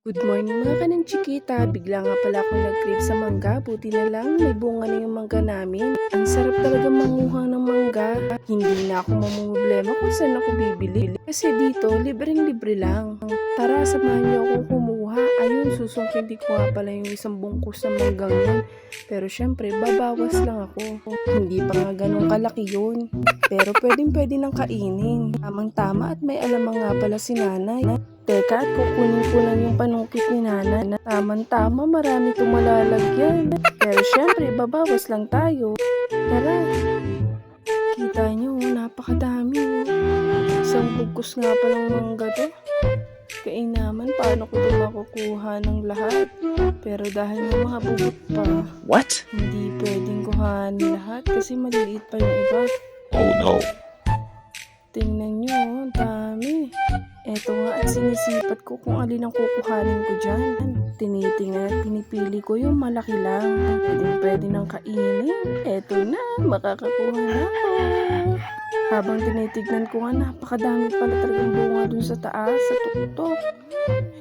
Good morning mga kanang chikita. Bigla nga pala akong nag-crave sa mangga. Buti na lang may bunga na yung mangga namin. Ang sarap talaga manguha ng mangga. Hindi na ako mamumblema kung saan ako bibili. Kasi dito, libreng-libre lang. Tara, samahan niyo akong kumuha. Ayun, susungkitin ko nga pala yung isang bungkus ng manggang yun. Pero syempre, babawas lang ako. Hindi pa nga ganun kalaki yun. Pero pwedeng-pwede nang kainin. Tamang-tama at may alamang nga pala si nanay. Teka, at kukunin ko lang yung panungkit ni nanay. Tama-tama, marami itong malalagyan. Pero syempre, babawas lang tayo. Tara, kita nyo, napakadami. Isang bugkos nga palang mangga to. Kainaman, paano ko ito makukuha ng lahat? Pero dahil may mga bugot pa, What? hindi pwedeng kuhanin lahat kasi maliliit pa yung iba. Oh no. Tingnan nyo, ang dami. Eto nga at sinisipat ko kung alin ang kukuhanin ko dyan. Tinitingnan at pinipili ko yung malaki lang. Pwede nang kainin. Eto na, makakakuha na ako. Habang tinitignan ko nga, napakadami pala talagang bunga dun sa taas, sa tuktok.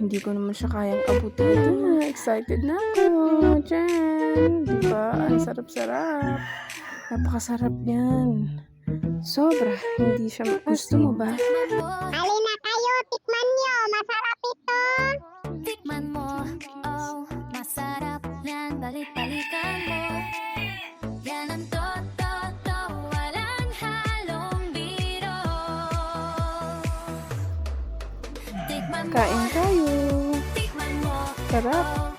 Hindi ko naman siya kayang abutin. Ito na, excited na ako. Diyan, diba? Ang sarap-sarap. Napakasarap yan. Sobra, hindi siya gusto mo ba? Halina kayo, tikman nyo, masarap ito. Tikman mo, oh, masarap yan, balik-balikan mo. Yan ang to, walang halong biro. Tikman mo, Kain tayo. tikman mo, Sarap. oh,